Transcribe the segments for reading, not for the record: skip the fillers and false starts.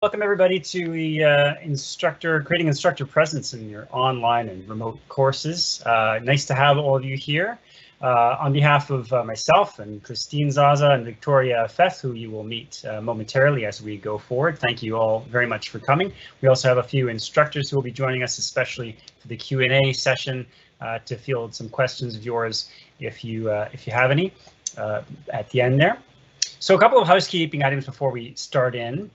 Welcome everybody to the creating instructor presence in your online and remote courses. Nice to have all of you here. On behalf of myself and Christine Zaza and Victoria Feth, who you will meet momentarily as we go forward, thank you all very much for coming. We also have a few instructors who will be joining us, especially for the Q&A session, to field some questions of yours if you have any at the end there. So a couple of housekeeping items before we start in.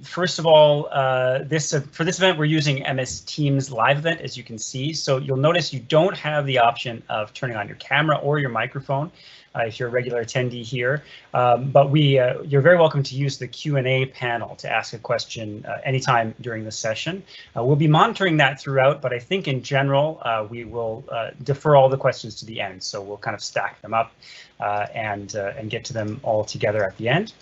First of all, for this event, we're using MS Teams live event, as you can see. So you'll notice you don't have the option of turning on your camera or your microphone if you're a regular attendee here. But you're very welcome to use the Q&A panel to ask a question anytime during the session. We'll be monitoring that throughout, but I think in general, we will defer all the questions to the end. So we'll kind of stack them up and get to them all together at the end.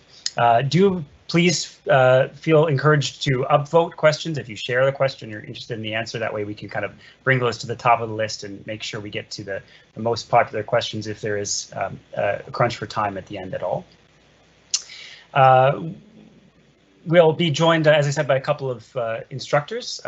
Please feel encouraged to upvote questions. If you share the question, you're interested in the answer, that way we can kind of bring those to the top of the list and make sure we get to the most popular questions if there is a crunch for time at the end at all. We'll be joined, as I said, by a couple of instructors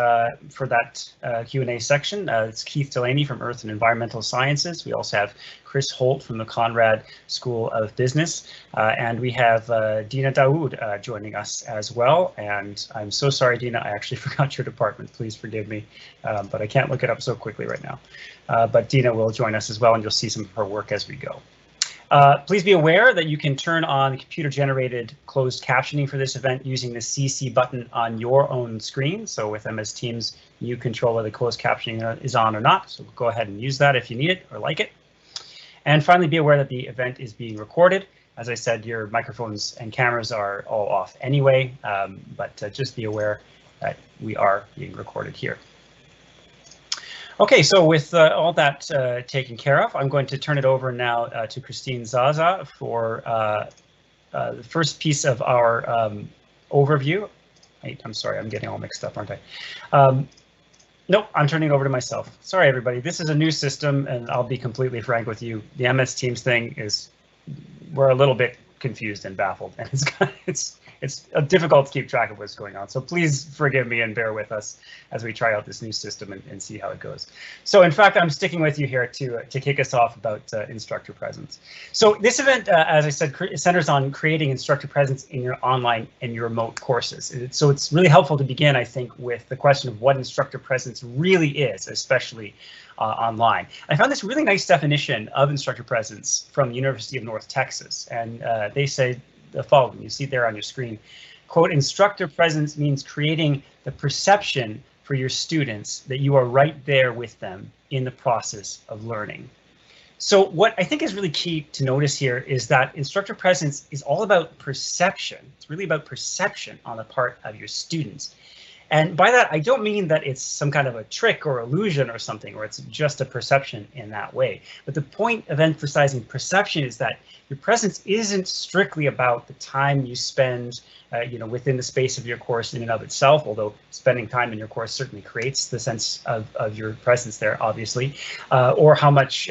for that Q&A section. It's Keith Delaney from Earth and Environmental Sciences. We also have Chris Holt from the Conrad School of Business, and we have Dina Daoud joining us as well. And I'm so sorry, Dina, I actually forgot your department. Please forgive me, but I can't look it up so quickly right now. But Dina will join us as well, and you'll see some of her work as we go. Please be aware that you can turn on computer-generated closed captioning for this event using the CC button on your own screen. So with MS Teams, you control whether closed captioning is on or not. So go ahead and use that if you need it or like it. And finally, be aware that the event is being recorded. As I said, your microphones and cameras are all off anyway, but just be aware that we are being recorded here. Okay, so with all that taken care of, I'm going to turn it over now to Christine Zaza for the first piece of our overview. I'm sorry, I'm getting all mixed up, aren't I? Nope, I'm turning it over to myself. Sorry, everybody. This is a new system, and I'll be completely frank with you. The MS Teams thing we're a little bit confused and baffled, and it's difficult to keep track of what's going on. So please forgive me and bear with us as we try out this new system and see how it goes. So in fact, I'm sticking with you here to kick us off about instructor presence. So this event, as I said, centers on creating instructor presence in your online and your remote courses. So it's really helpful to begin, I think, with the question of what instructor presence really is, especially online. I found this really nice definition of instructor presence from the University of North Texas, and they say the following. You see there on your screen, quote, instructor presence means creating the perception for your students that you are right there with them in the process of learning. So what I think is really key to notice here is that instructor presence is all about perception. It's really about perception on the part of your students. And by that, I don't mean that it's some kind of a trick or illusion or something, or it's just a perception in that way. But the point of emphasizing perception is that your presence isn't strictly about the time you spend within the space of your course in and of itself, although spending time in your course certainly creates the sense of your presence there, obviously, or how much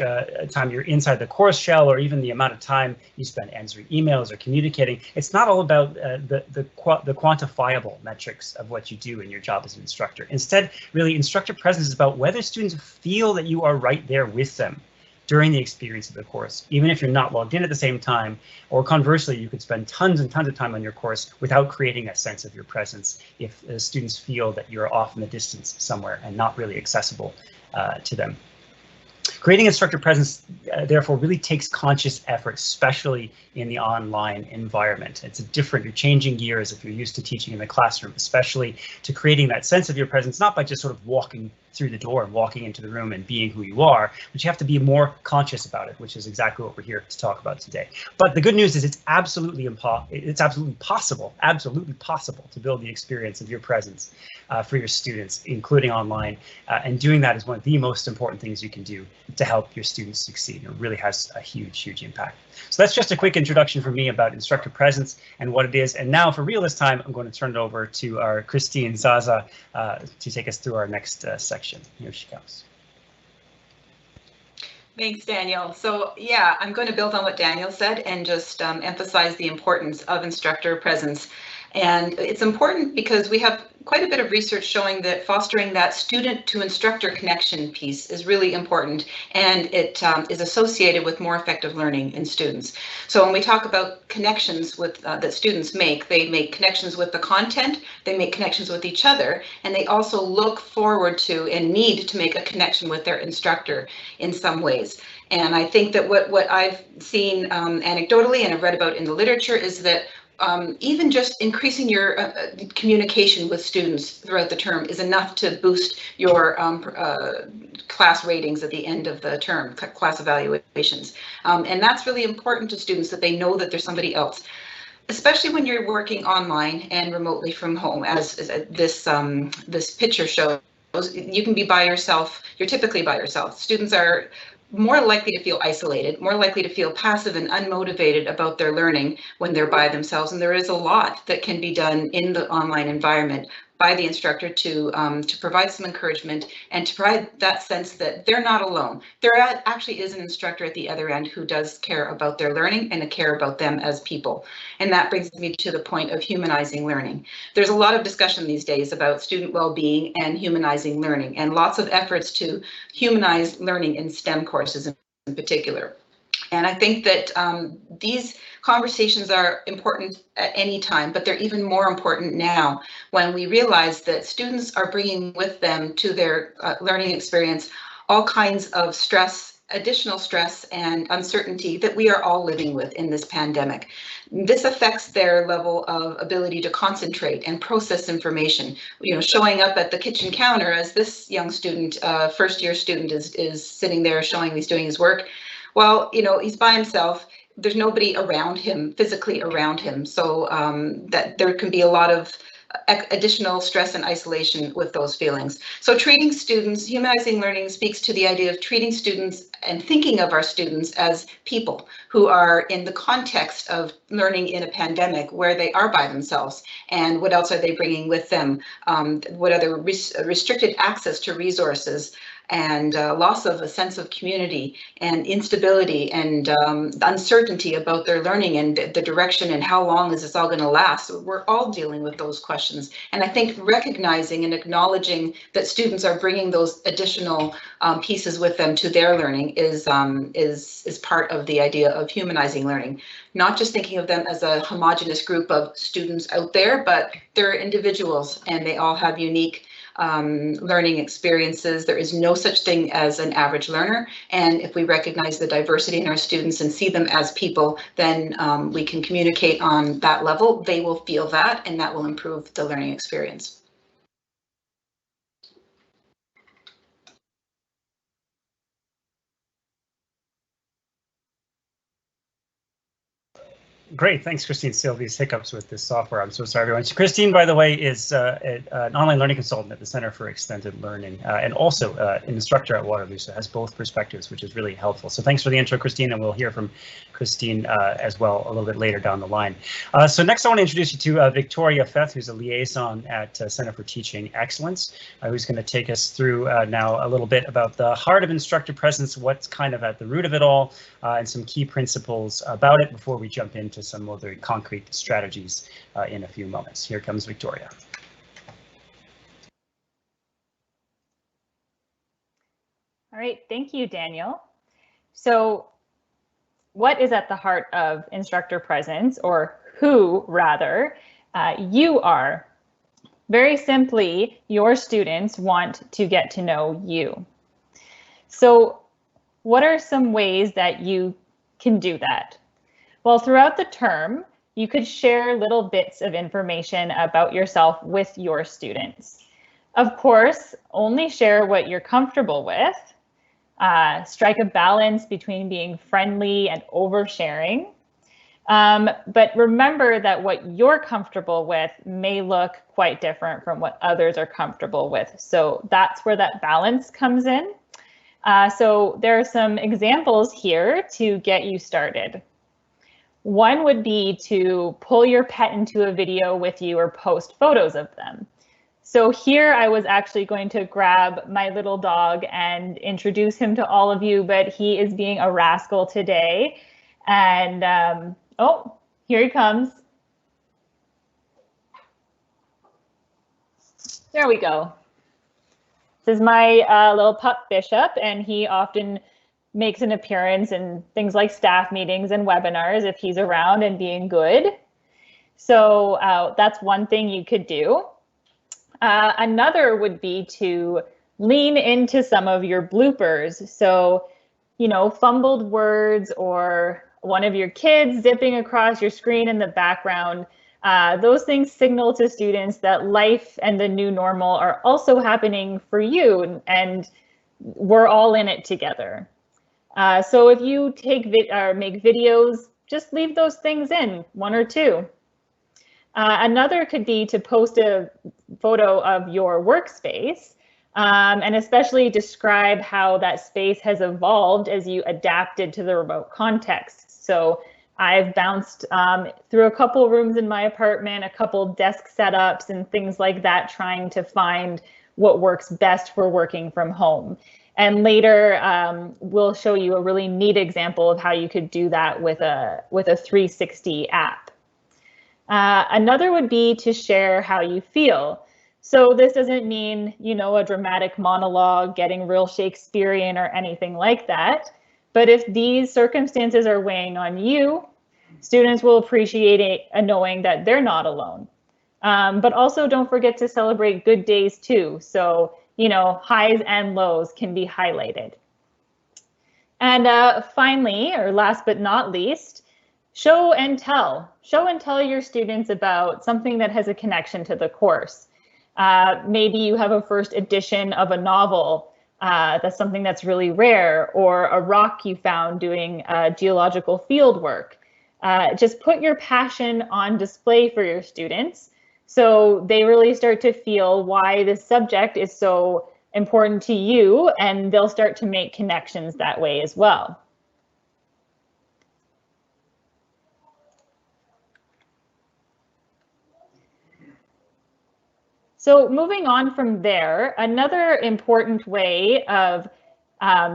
time you're inside the course shell, or even the amount of time you spend answering emails or communicating. It's not all about the quantifiable metrics of what you do in your job as an instructor. Instead, really, instructor presence is about whether students feel that you are right there with them during the experience of the course, even if you're not logged in at the same time, or conversely, you could spend tons and tons of time on your course without creating a sense of your presence if students feel that you're off in the distance somewhere and not really accessible to them. Creating instructor presence, therefore, really takes conscious effort, especially in the online environment. You're changing gears if you're used to teaching in the classroom, especially to creating that sense of your presence, not by just sort of walking through the door and walking into the room and being who you are, but you have to be more conscious about it, which is exactly what we're here to talk about today. But the good news is it's absolutely possible to build the experience of your presence for your students, including online, and doing that is one of the most important things you can do to help your students succeed. It really has a huge impact. So that's just a quick introduction from me about instructor presence and what it is. And now for real this time, I'm going to turn it over to our Christine Zaza to take us through our next section. Here she comes. Thanks, Daniel. So yeah, I'm going to build on what Daniel said and just emphasize the importance of instructor presence. And it's important because we have quite a bit of research showing that fostering that student to instructor connection piece is really important, and it is associated with more effective learning in students. So when we talk about connections with that students make, they make connections with the content, they make connections with each other, and they also look forward to and need to make a connection with their instructor in some ways. And I think that what I've seen anecdotally and I've read about in the literature is that even just increasing your communication with students throughout the term is enough to boost your class ratings at the end of the term, class evaluations. And that's really important to students, that they know that there's somebody else, especially when you're working online and remotely from home, as this picture shows. You can be by yourself. You're typically by yourself. Students are more likely to feel isolated, more likely to feel passive and unmotivated about their learning when they're by themselves. And there is a lot that can be done in the online environment by the instructor to provide some encouragement and to provide that sense that they're not alone. There actually is an instructor at the other end who does care about their learning and care about them as people. And that brings me to the point of humanizing learning. There's a lot of discussion these days about student well-being and humanizing learning, and lots of efforts to humanize learning in STEM courses in particular. And I think that these conversations are important at any time, but they're even more important now when we realize that students are bringing with them to their learning experience all kinds of stress, additional stress and uncertainty that we are all living with in this pandemic. This affects their level of ability to concentrate and process information. You know, showing up at the kitchen counter as this young student, first year student, is sitting there showing he's doing his work. Well, you know, he's by himself. There's nobody around him, physically around him. So that there can be a lot of additional stress and isolation with those feelings. So treating students, humanizing learning speaks to the idea of treating students and thinking of our students as people who are in the context of learning in a pandemic where they are by themselves. And what else are they bringing with them? What other restricted access to resources, and loss of a sense of community, and instability, and uncertainty about their learning and the direction and how long is this all going to last. We're all dealing with those questions. And I think recognizing and acknowledging that students are bringing those additional pieces with them to their learning is part of the idea of humanizing learning. Not just thinking of them as a homogenous group of students out there, but they're individuals and they all have unique learning experiences. There is no such thing as an average learner. And if we recognize the diversity in our students and see them as people, then we can communicate on that level. They will feel that, and that will improve the learning experience. Great, thanks, Christine. Still these hiccups with this software. I'm so sorry, everyone. So Christine, by the way, is an online learning consultant at the Center for Extended Learning, and also an instructor at Waterloo, so has both perspectives, which is really helpful. So thanks for the intro, Christine, and we'll hear from Christine as well a little bit later down the line. So next, I want to introduce you to Victoria Feth, who's a liaison at Center for Teaching Excellence, who's going to take us through now a little bit about the heart of instructor presence, what's kind of at the root of it all, and some key principles about it before we jump into some other concrete strategies in a few moments. Here comes Victoria. All right, thank you, Daniel. So what is at the heart of instructor presence, or who rather? You are. Very simply, your students want to get to know you. So what are some ways that you can do that? Well, throughout the term, you could share little bits of information about yourself with your students. Of course, only share what you're comfortable with. Strike a balance between being friendly and oversharing. But remember that what you're comfortable with may look quite different from what others are comfortable with. So that's where that balance comes in. So there are some examples here to get you started. One would be to pull your pet into a video with you or post photos of them. So here I was actually going to grab my little dog and introduce him to all of you, but he is being a rascal today. And oh, here he comes. There we go. This is my little pup Bishop, and he often makes an appearance in things like staff meetings and webinars if he's around and being good. So that's one thing you could do. Another would be to lean into some of your bloopers. So, you know, fumbled words or one of your kids zipping across your screen in the background. Those things signal to students that life and the new normal are also happening for you, and we're all in it together. So if you make videos, just leave those things in, one or two. Another could be to post a photo of your workspace, and especially describe how that space has evolved as you adapted to the remote context. So I've bounced through a couple rooms in my apartment, a couple desk setups and things like that, trying to find what works best for working from home. And later, we'll show you a really neat example of how you could do that with a 360 app. Another would be to share how you feel. So this doesn't mean, you know, a dramatic monologue, getting real Shakespearean or anything like that. But if these circumstances are weighing on you, students will appreciate it, knowing that they're not alone. But also don't forget to celebrate good days too. So, you know, highs and lows can be highlighted. And finally, or last but not least, show and tell. Show and tell your students about something that has a connection to the course. Maybe you have a first edition of a novel. That's something that's really rare, or a rock you found doing geological field work. Just put your passion on display for your students, so they really start to feel why this subject is so important to you, and they'll start to make connections that way as well. So moving on from there, another important way of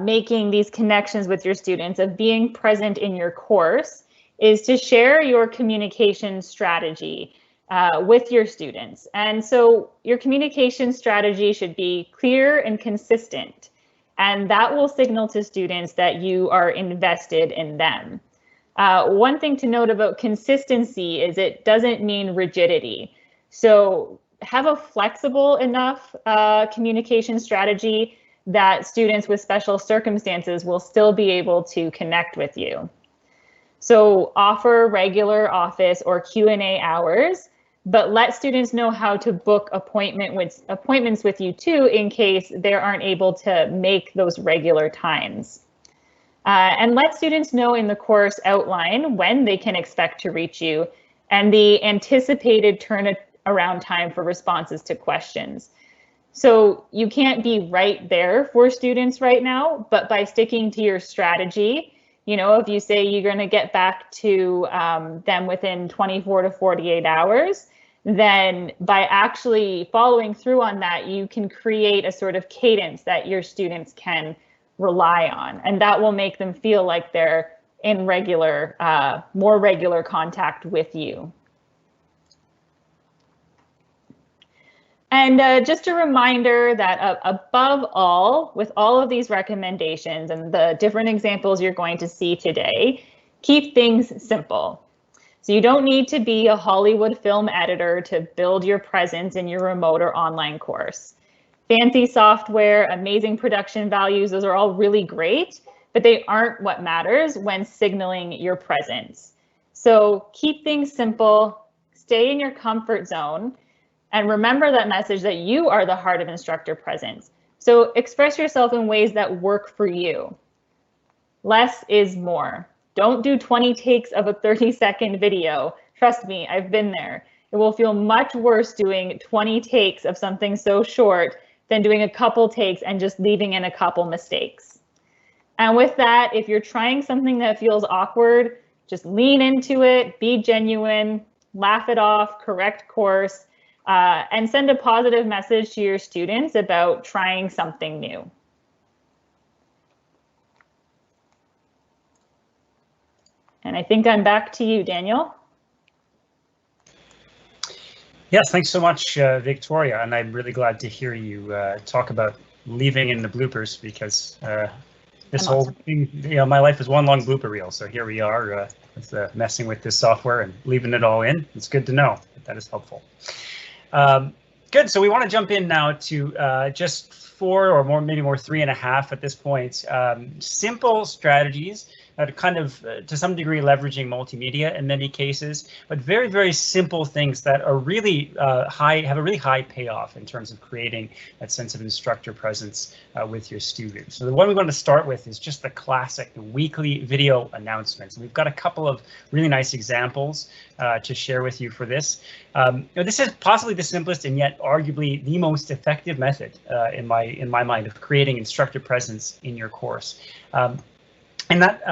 making these connections with your students, of being present in your course, is to share your communication strategy with your students. And so your communication strategy should be clear and consistent, and that will signal to students that you are invested in them. One thing to note about consistency is it doesn't mean rigidity. So have a flexible enough communication strategy that students with special circumstances will still be able to connect with you. So offer regular office or Q&A hours, but let students know how to book appointments with you too, in case they aren't able to make those regular times. And let students know in the course outline when they can expect to reach you and the anticipated turnaround time for responses to questions. So you can't be right there for students right now, but by sticking to your strategy, you know, if you say you're going to get back to them within 24 to 48 hours, then by actually following through on that, you can create a sort of cadence that your students can rely on, and that will make them feel like they're in more regular contact with you. And just a reminder that above all, with all of these recommendations and the different examples you're going to see today, keep things simple. So you don't need to be a Hollywood film editor to build your presence in your remote or online course. Fancy software, amazing production values, those are all really great, but they aren't what matters when signaling your presence. So keep things simple, stay in your comfort zone, and remember that message that you are the heart of Instructor Presence. So express yourself in ways that work for you. Less is more. Don't do 20 takes of a 30-second video. Trust me, I've been there. It will feel much worse doing 20 takes of something so short than doing a couple takes and just leaving in a couple mistakes. And with that, if you're trying something that feels awkward, just lean into it, be genuine, laugh it off, correct course, and send a positive message to your students about trying something new. And I think I'm back to you, Daniel. Yes, thanks so much, Victoria, and I'm really glad to hear you talk about leaving in the bloopers, because this whole thing, my life is one long blooper reel. So here we are with messing with this software and leaving it all in. It's good to know that is helpful. Good. So we want to jump in now to just 4 or more, maybe more 3.5 at this point. Simple strategies that are kind of to some degree leveraging multimedia in many cases, but very, very simple things that are really have a really high payoff in terms of creating that sense of instructor presence with your students. So the one we want to start with is just the classic weekly video announcements. And we've got a couple of really nice examples to share with you for this. This is possibly the simplest and yet arguably the most effective method in my mind of creating instructor presence in your course. And that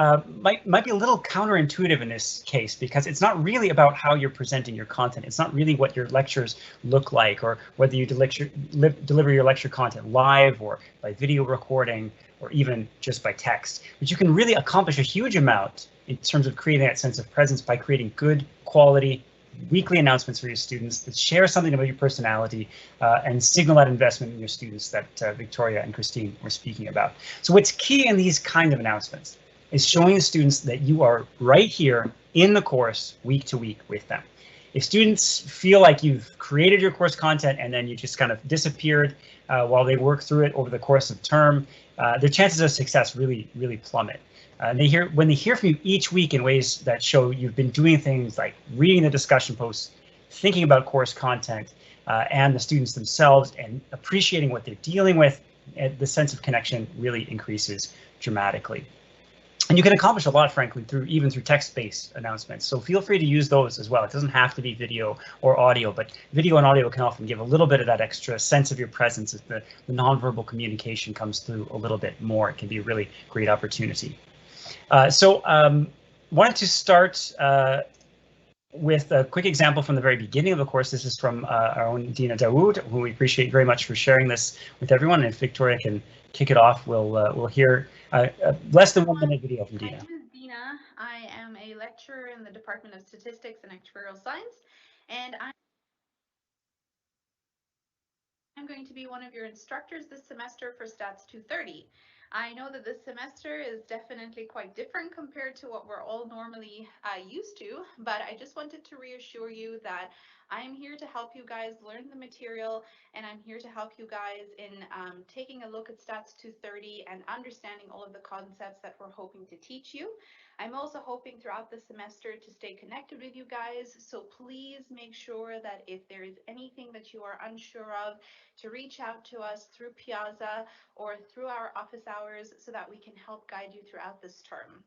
might be a little counterintuitive in this case, because it's not really about how you're presenting your content. It's not really what your lectures look like, or whether you deliver your lecture content live or by video recording, or even just by text. But you can really accomplish a huge amount in terms of creating that sense of presence by creating good quality weekly announcements for your students that share something about your personality and signal that investment in your students that Victoria and Christine were speaking about. So what's key in these kind of announcements is showing the students that you are right here in the course week to week with them. If students feel like you've created your course content and then you just kind of disappeared while they work through it over the course of term, their chances of success really plummet. When they hear from you each week in ways that show you've been doing things like reading the discussion posts, thinking about course content, and the students themselves, and appreciating what they're dealing with, the sense of connection really increases dramatically. And you can accomplish a lot, frankly, even through text-based announcements. So feel free to use those as well. It doesn't have to be video or audio, but video and audio can often give a little bit of that extra sense of your presence as the nonverbal communication comes through a little bit more. It can be a really great opportunity. Wanted to start with a quick example from the very beginning of the course. This is from our own Dina Dawood, who we appreciate very much for sharing this with everyone. And if Victoria can kick it off, we'll hear less than 1 minute video from Dina. My name is Dina. I am a lecturer in the Department of Statistics and Actuarial Science, and I'm going to be one of your instructors this semester for Stats 230. I know that this semester is definitely quite different compared to what we're all normally used to, but I just wanted to reassure you that I'm here to help you guys learn the material, and I'm here to help you guys in taking a look at Stats 230 and understanding all of the concepts that we're hoping to teach you. I'm also hoping throughout the semester to stay connected with you guys, so please make sure that if there is anything that you are unsure of, to reach out to us through Piazza or through our office hours so that we can help guide you throughout this term.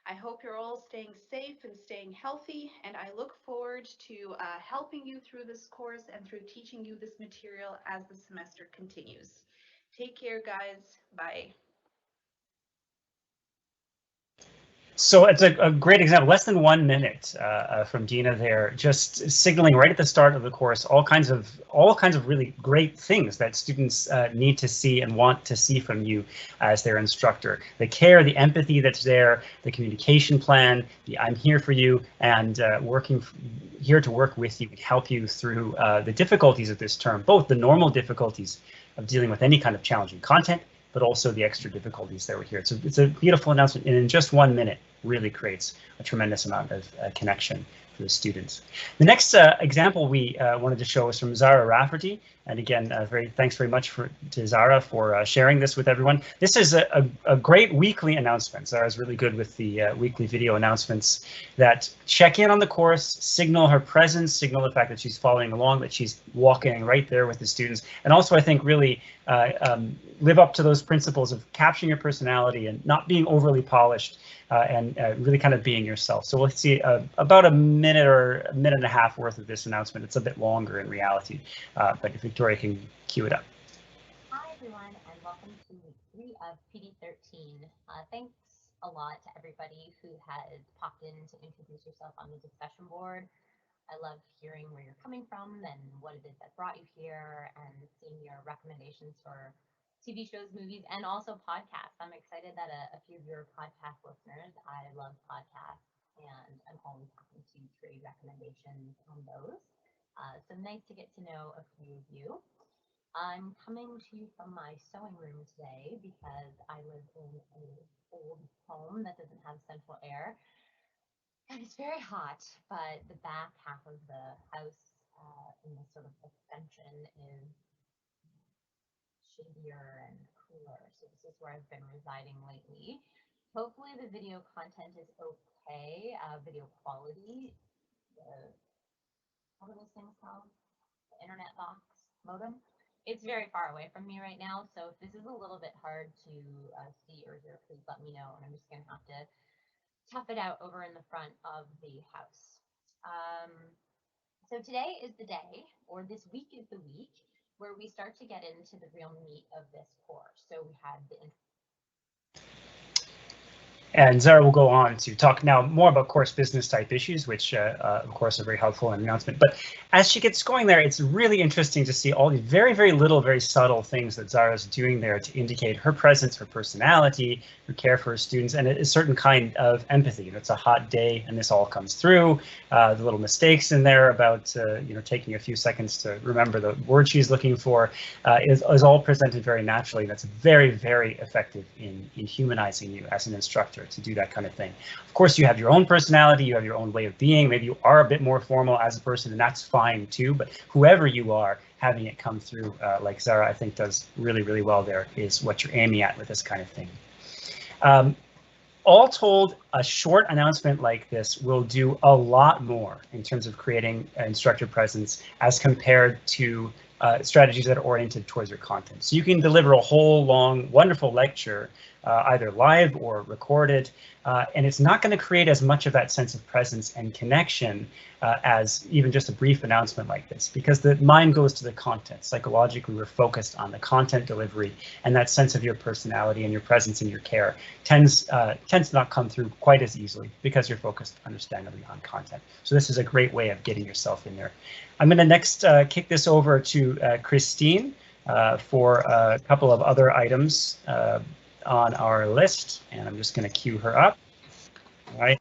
I hope you're all staying safe and staying healthy, and I look forward to helping you through this course and through teaching you this material as the semester continues. Take care, guys. Bye. So it's a great example, less than 1 minute from Dina there, just signaling right at the start of the course all kinds of really great things that students need to see and want to see from you as their instructor. The care, the empathy that's there, the communication plan, the I'm here for you, and here to work with you and help you through the difficulties of this term, both the normal difficulties of dealing with any kind of challenging content, but also the extra difficulties that were here. It's a beautiful announcement, and in just 1 minute really creates a tremendous amount of connection for the students. The next example we wanted to show is from Zara Rafferty. And again, thanks very much to Zara for sharing this with everyone. This is a great weekly announcement. Zara's really good with the weekly video announcements that check in on the course, signal her presence, signal the fact that she's following along, that she's walking right there with the students. And also, I think, really live up to those principles of capturing your personality and not being overly polished and really kind of being yourself. So we'll see about a minute or a minute and a half worth of this announcement. It's a bit longer in reality, but if Victoria can cue it up. Hi everyone, and welcome to week 3 of PD13. Thanks a lot to everybody who has popped in to introduce yourself on the discussion board. I love hearing where you're coming from and what it is that brought you here, and seeing your recommendations for TV shows, movies, and also podcasts. I'm excited that a few of your podcast listeners. I love podcasts, and I'm always happy to trade recommendations on those. So nice to get to know a few of you. I'm coming to you from my sewing room today because I live in an old home that doesn't have central air. And it's very hot, but the back half of the house in this sort of extension is shadier and cooler. So this is where I've been residing lately. Hopefully the video content is okay. Video quality. What are those things called? The internet box modem. It's very far away from me right now, so if this is a little bit hard to see or hear, please let me know, and I'm just going to have to tough it out over in the front of the house. So today is the day, or this week is the week, where we start to get into the real meat of this course. So we had the And Zara will go on to talk now more about course business type issues, which of course are very helpful in the announcement. But as she gets going there, it's really interesting to see all these very, very little, very subtle things that Zara's doing there to indicate her presence, her personality, her care for her students, and a certain kind of empathy. It's a hot day and this all comes through. The little mistakes in there about taking a few seconds to remember the word she's looking for is all presented very naturally. That's very, very effective in humanizing you as an instructor to do that kind of thing. Of course, you have your own personality, you have your own way of being. Maybe you are a bit more formal as a person, and that's fine too. But whoever you are, having it come through like Zara, I think does really, really well there is what you're aiming at with this kind of thing. All told, a short announcement like this will do a lot more in terms of creating instructor presence as compared to strategies that are oriented towards your content. So you can deliver a whole long, wonderful lecture, either live or recorded, and it's not going to create as much of that sense of presence and connection as even just a brief announcement like this, because the mind goes to the content. Psychologically, we're focused on the content delivery, and that sense of your personality and your presence and your care tends to not come through quite as easily because you're focused, understandably, on content. So this is a great way of getting yourself in there. I'm going to next kick this over to Christine for a couple of other items on our list, and I'm just going to queue her up. All right.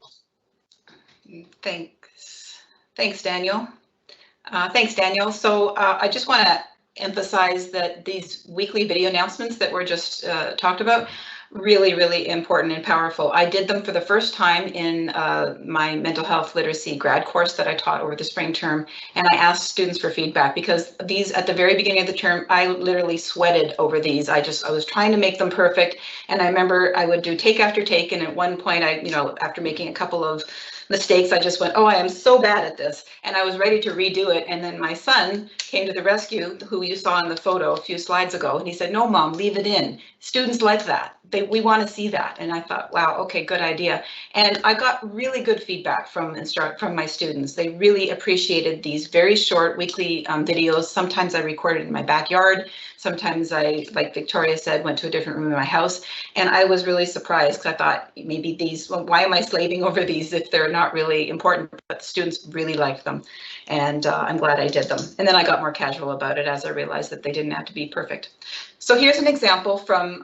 Thanks, Daniel. So I just want to emphasize that these weekly video announcements that were just talked about, really, really important and powerful. I did them for the first time in my mental health literacy grad course that I taught over the spring term, and I asked students for feedback because these, at the very beginning of the term, I literally sweated over these. I was trying to make them perfect, and I remember I would do take after take, and at one point after making a couple of mistakes, I just went, oh, I am so bad at this. And I was ready to redo it. And then my son came to the rescue, who you saw in the photo a few slides ago. And he said, no, Mom, leave it in. Students like that. We want to see that. And I thought, wow, okay, good idea. And I got really good feedback from my students. They really appreciated these very short weekly videos. Sometimes I recorded in my backyard. Sometimes I, like Victoria said, went to a different room in my house. And I was really surprised because I thought maybe these, well, why am I slaving over these if they're not really important? But the students really liked them. And I'm glad I did them. And then I got more casual about it as I realized that they didn't have to be perfect. So here's an example from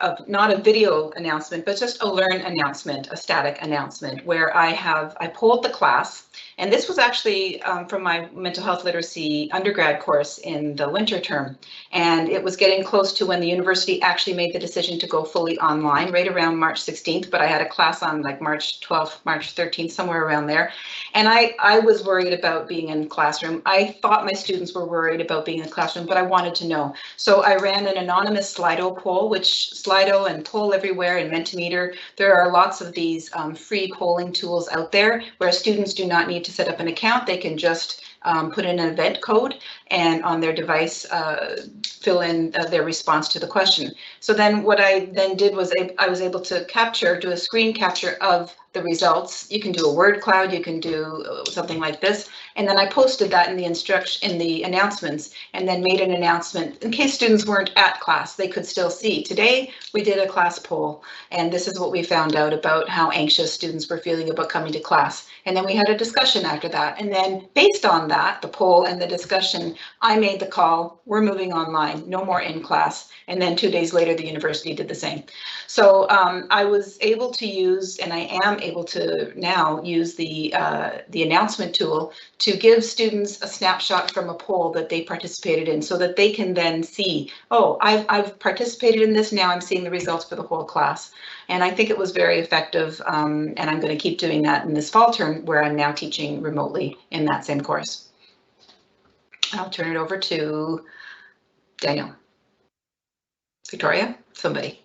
of not a video announcement, but just a learn announcement, a static announcement, where I polled the class. And this was actually from my mental health literacy undergrad course in the winter term. And it was getting close to when the university actually made the decision to go fully online, right around March 16th. But I had a class on like March 12th, March 13th, somewhere around there. And I was worried about being in the classroom. I thought my students were worried about being in the classroom, but I wanted to know. So I ran an anonymous Slido poll, which Slido and Poll Everywhere and Mentimeter, there are lots of these free polling tools out there where students do not need to set up an account. They can just put in an event code and on their device fill in their response to the question. So then what I then did was I was able to do a screen capture of the results. You can do a word cloud, you can do something like this. And then I posted that in the announcements, and then made an announcement in case students weren't at class, they could still see. Today, we did a class poll, and this is what we found out about how anxious students were feeling about coming to class. And then we had a discussion after that. And then based on that, the poll and the discussion, I made the call, we're moving online, no more in class. And then 2 days later, the university did the same. So I was able to use, and I am able to now use the announcement tool to give students a snapshot from a poll that they participated in, so that they can then see, oh, I've participated in this, now I'm seeing the results for the whole class. And I think it was very effective, and I'm going to keep doing that in this fall term, where I'm now teaching remotely in that same course. I'll turn it over to Daniel. Victoria, somebody.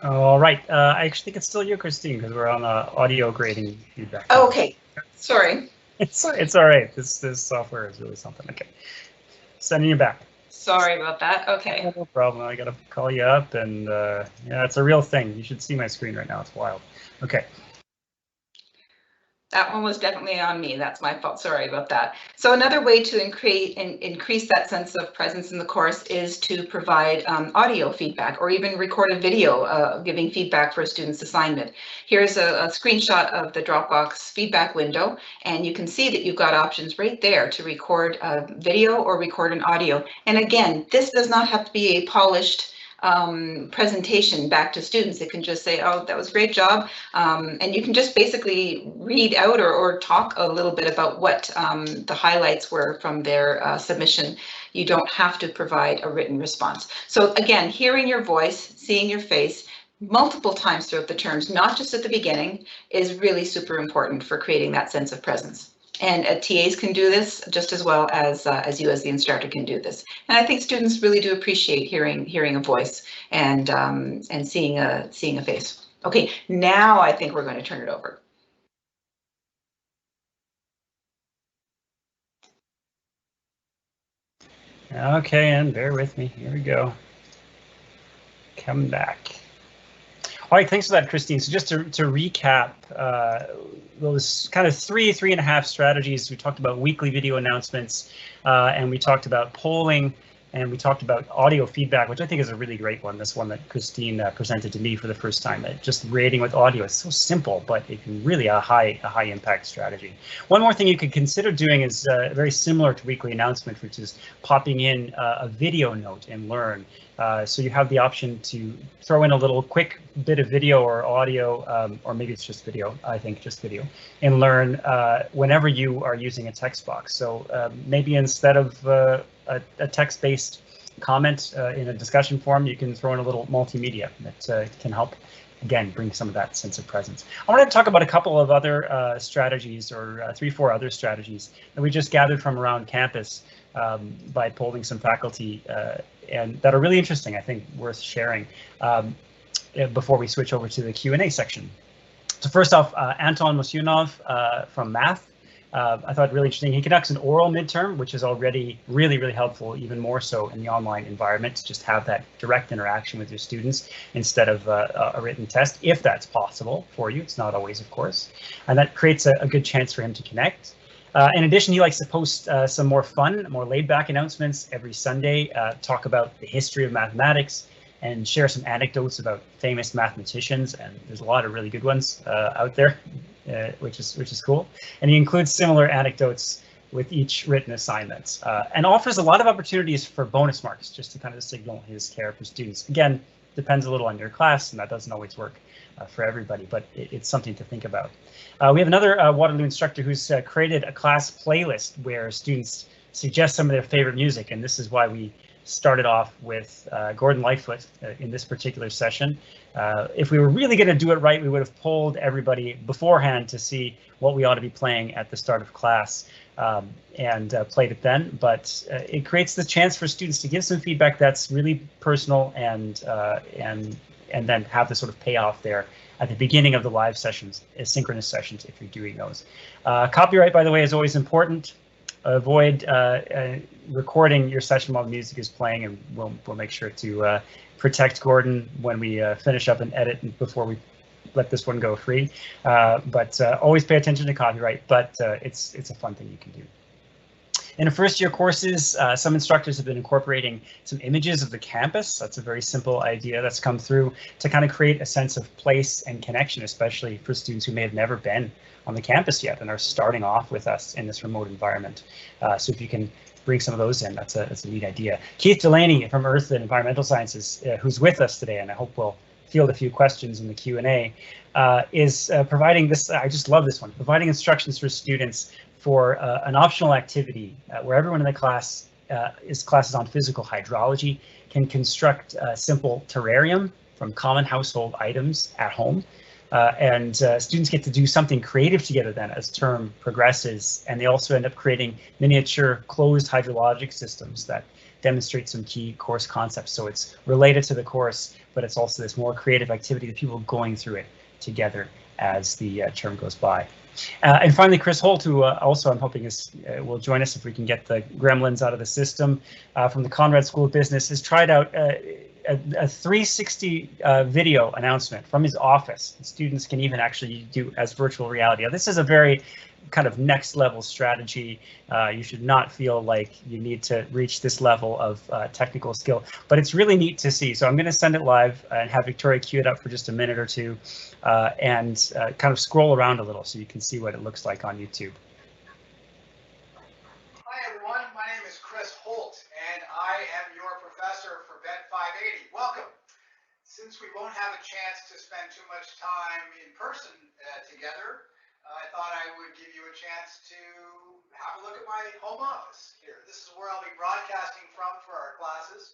All right. I actually think it's still you, Christine, because we're on audio grading feedback. Oh, okay. Sorry. It's all right. This software is really something. Okay. Sending you back. Sorry about that. Okay. No problem. I got to call you up, and yeah, it's a real thing. You should see my screen right now. It's wild. Okay. That one was definitely on me. That's my fault. Sorry about that. So another way to increase that sense of presence in the course is to provide audio feedback, or even record a video giving feedback for a student's assignment. Here's a screenshot of the Dropbox feedback window, and you can see that you've got options right there to record a video or record an audio. And again, this does not have to be a polished presentation back to students. It can just say, oh, that was a great job. And you can just basically read out or talk a little bit about what the highlights were from their submission. You don't have to provide a written response. So again, hearing your voice, seeing your face multiple times throughout the terms, not just at the beginning, is really super important for creating that sense of presence. And TAs can do this just as well as you as the instructor can do this. And I think students really do appreciate hearing a voice and seeing a face. Okay, now I think we're going to turn it over. Okay, and bear with me. Here we go. Come back. All right, thanks for that, Christine. So just to recap those kind of three and a half strategies, we talked about weekly video announcements, and we talked about polling, and we talked about audio feedback, which I think is a really great one. This one that Christine presented to me for the first time. Just rating with audio is so simple, but it can really a high impact strategy. One more thing you could consider doing is very similar to weekly announcement, which is popping in a video note in Learn. So you have the option to throw in a little quick bit of video or audio, or maybe it's just video, I think just video, in Learn whenever you are using a text box. So maybe instead of a text-based comment in a discussion forum, you can throw in a little multimedia that can help, again, bring some of that sense of presence. I wanted to talk about a couple of other strategies, or 3-4 other strategies that we just gathered from around campus by polling some faculty, and that are really interesting, I think worth sharing before we switch over to the Q&A section. So first off, Anton Mosyunov from Math. I thought really interesting. He conducts an oral midterm, which is already really helpful, even more so in the online environment, to just have that direct interaction with your students instead of a written test, if that's possible for you. It's not always, of course, and that creates a good chance for him to connect. In addition, he likes to post some more fun, more laid-back announcements every Sunday, talk about the history of mathematics, and share some anecdotes about famous mathematicians, and there's a lot of really good ones out there, which is cool. And he includes similar anecdotes with each written assignment, and offers a lot of opportunities for bonus marks, just to kind of signal his care for students. Again, depends a little on your class, and that doesn't always work for everybody, but it's something to think about. We have another Waterloo instructor who's created a class playlist where students suggest some of their favorite music, and this is why we started off with Gordon Lightfoot in this particular session. If we were really going to do it right, we would have polled everybody beforehand to see what we ought to be playing at the start of class, and played it then. But it creates the chance for students to give some feedback that's really personal, and then have the sort of payoff there at the beginning of the live sessions, asynchronous sessions, if you're doing those. Copyright, by the way, is always important. Avoid recording your session while the music is playing, and we'll make sure to protect Gordon when we finish up and edit before we let this one go free. But always pay attention to copyright, but it's a fun thing you can do. In the first year courses, some instructors have been incorporating some images of the campus. That's a very simple idea that's come through to kind of create a sense of place and connection, especially for students who may have never been on the campus yet and are starting off with us in this remote environment. So if you can bring some of those in. That's a neat idea. Keith Delaney from Earth and Environmental Sciences, who's with us today, and I hope we'll field a few questions in the Q&A, is providing this. I just love this one. Providing instructions for students for an optional activity where everyone in the class classes on physical hydrology can construct a simple terrarium from common household items at home. And students get to do something creative together then as term progresses, and they also end up creating miniature closed hydrologic systems that demonstrate some key course concepts. So it's related to the course, but it's also this more creative activity that people going through it together as the term goes by. And finally, Chris Holt, who also I'm hoping will join us if we can get the gremlins out of the system, from the Conrad School of Business, has tried out a 360 video announcement from his office. Students can even actually do as virtual reality. Now, this is a very kind of next level strategy. You should not feel like you need to reach this level of technical skill, but it's really neat to see. So I'm going to send it live and have Victoria queue it up for just a minute or two and kind of scroll around a little so you can see what it looks like on YouTube. Hi everyone, my name is Chris Holt and I am your professor for Bet 580. Welcome. Since we won't have a chance to spend too much time in person together, I thought I would give you a chance to have a look at my home office here. This is where I'll be broadcasting from for our classes.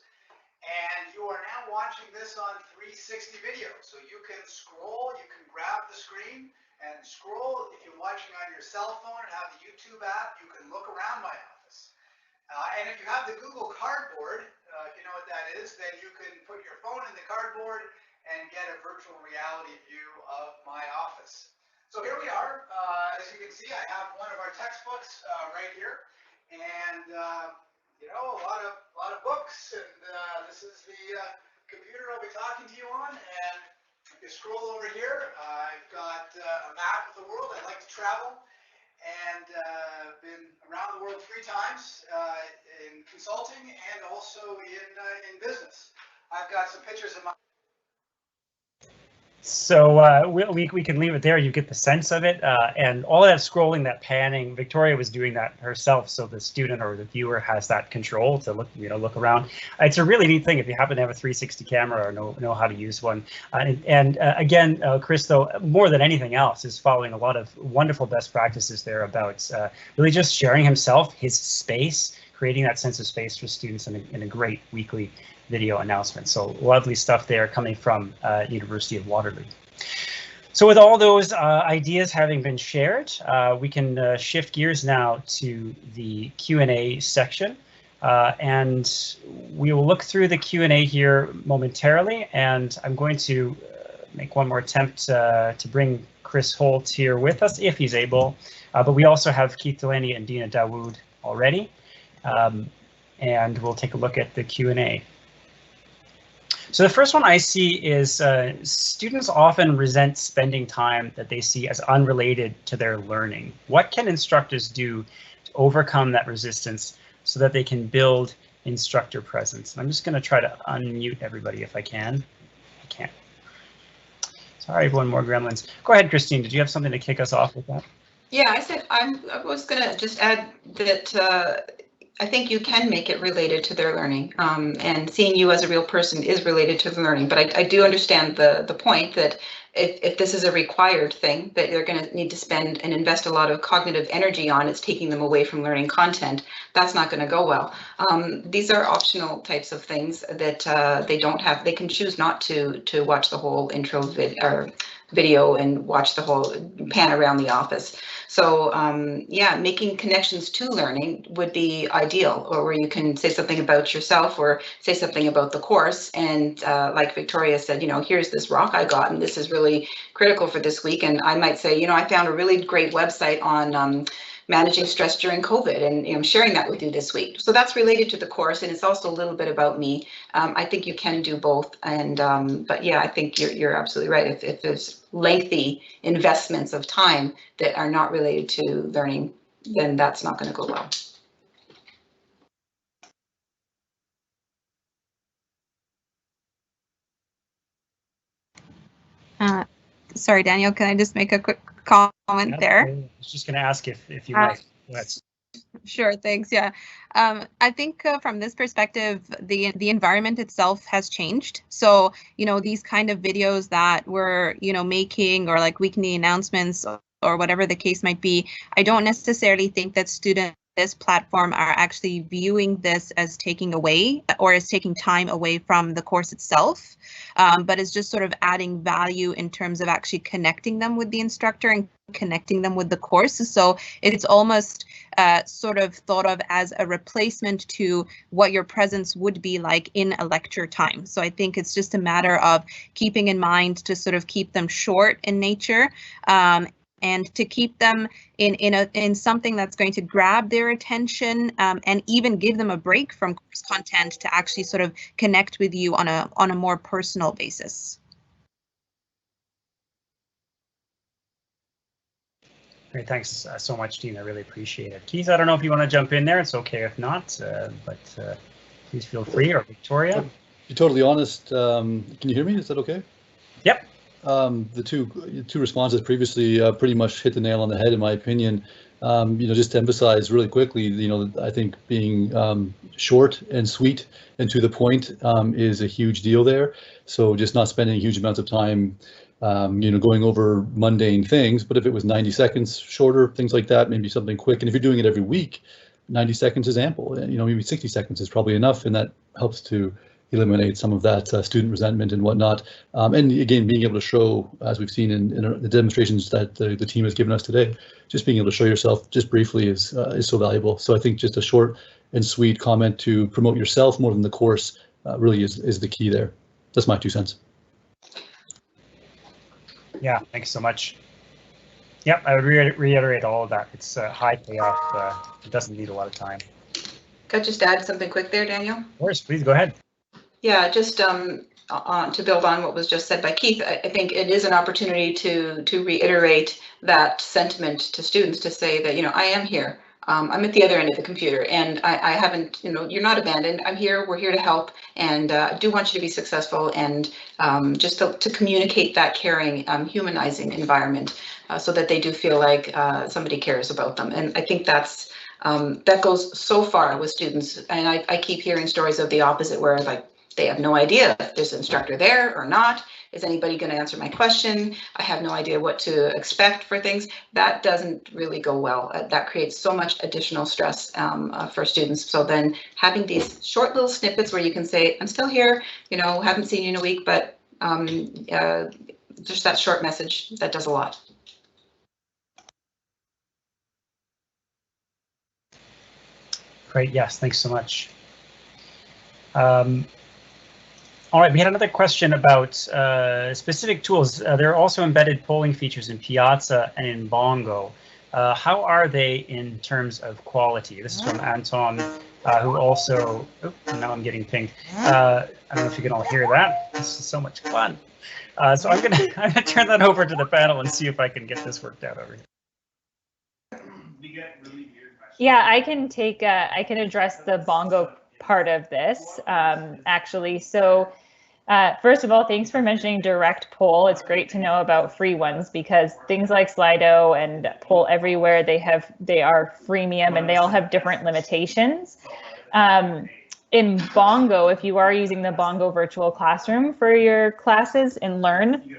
And you are now watching this on 360 video. So you can scroll, you can grab the screen and scroll. If you're watching on your cell phone and have the YouTube app, you can look around my office. And if you have the Google Cardboard, if you know what that is, then you can put your phone in the cardboard and get a virtual reality view of my office. So here we are. As you can see, I have one of our textbooks right here, and you know, a lot of books. And this is the computer I'll be talking to you on. And if you scroll over here, I've got a map of the world. I like to travel, and been around the world 3 times in consulting and also in business. I've got some pictures of my. So we can leave it there. You get the sense of it, and all that scrolling, that panning. Victoria was doing that herself, so the student or the viewer has that control to look around. It's a really neat thing if you happen to have a 360 camera or know how to use one. Again, Chris, though, more than anything else, is following a lot of wonderful best practices there about really just sharing himself, his space, creating that sense of space for students in a great weekly video announcement. So lovely stuff there coming from University of Waterloo. So with all those ideas having been shared, we can shift gears now to the Q&A section. And we will look through the Q&A here momentarily. And I'm going to make one more attempt to bring Chris Holt here with us if he's able. But we also have Keith Delaney and Dina Dawood already. And we'll take a look at the Q&A. So the first one I see is students often resent spending time that they see as unrelated to their learning. What can instructors do to overcome that resistance so that they can build instructor presence? And I'm just going to try to unmute everybody if I can. I can't. Sorry, one more gremlins. Go ahead, Christine. Did you have something to kick us off with that? Yeah, I was going to just add that I think you can make it related to their learning, and seeing you as a real person is related to the learning. But I do understand the point that if this is a required thing that they're going to need to spend and invest a lot of cognitive energy on, it's taking them away from learning content. That's not going to go well. These are optional types of things that they don't have. They can choose not to watch the whole intro video and watch the whole pan around the office. So yeah, making connections to learning would be ideal, or where you can say something about yourself or say something about the course. And like Victoria said, here's this rock I got, and this is really critical for this week. And I might say, I found a really great website on managing stress during COVID, and I'm sharing that with you this week. So that's related to the course, and it's also a little bit about me. I think you can do both, and but yeah, I think you're absolutely right. If there's lengthy investments of time that are not related to learning, then that's not going to go well. Sorry, Daniel, can I just make a quick comment there? I was just going to ask if you might. Sure, thanks. Yeah, I think from this perspective, the environment itself has changed. So, these kind of videos that we're, making, or like weekly announcements, or whatever the case might be, I don't necessarily think that students this platform are actually viewing this as taking away or as taking time away from the course itself, but it's just sort of adding value in terms of actually connecting them with the instructor and connecting them with the course. So it's almost sort of thought of as a replacement to what your presence would be like in a lecture time. So I think it's just a matter of keeping in mind to sort of keep them short in nature, and to keep them in something that's going to grab their attention, and even give them a break from course content to actually sort of connect with you on a more personal basis. Great, thanks so much, Dean. I really appreciate it. Keith, I don't know if you want to jump in there. It's okay if not, but please feel free. Or Victoria. To be totally honest, can you hear me? Is that okay? Yep. The two responses previously pretty much hit the nail on the head, in my opinion. Just to emphasize really quickly, I think being short and sweet and to the point is a huge deal there. So just not spending huge amounts of time going over mundane things, but if it was 90 seconds shorter, things like that, maybe something quick. And if you're doing it every week, 90 seconds is ample. Maybe 60 seconds is probably enough, and that helps to eliminate some of that student resentment and whatnot. And again, being able to show, as we've seen in the demonstrations that the team has given us today, just being able to show yourself just briefly is so valuable. So I think just a short and sweet comment to promote yourself more than the course really is the key there. That's my 2 cents. Yeah, thanks so much. Yep, I would reiterate all of that. It's high payoff. It doesn't need a lot of time. Could I just add something quick there, Daniel? Of course, please go ahead. Yeah, just to build on what was just said by Keith, I think it is an opportunity to reiterate that sentiment to students, to say that, I am here. I'm at the other end of the computer, and I haven't, you're not abandoned. I'm here. We're here to help, and I do want you to be successful, and just to communicate that caring, humanizing environment, so that they do feel like somebody cares about them. And I think that's that goes so far with students. And I keep hearing stories of the opposite, where like they have no idea if there's an instructor there or not. Is anybody going to answer my question? I have no idea what to expect for things. That doesn't really go well. That creates so much additional stress for students. So then having these short little snippets where you can say, I'm still here, haven't seen you in a week, but just that short message, that does a lot. Great, yes, thanks so much. All right, we had another question about specific tools. There are also embedded polling features in Piazza and in Bongo. How are they in terms of quality? This is from Anton, who also, now I'm getting pinged. I don't know if you can all hear that. This is so much fun. So I'm gonna turn that over to the panel and see if I can get this worked out over here. Yeah, I can address the Bongo part of this, actually. So first of all, thanks for mentioning direct poll. It's great to know about free ones, because things like Slido and Poll Everywhere, they are freemium, and they all have different limitations. In Bongo, if you are using the Bongo virtual classroom for your classes in Learn,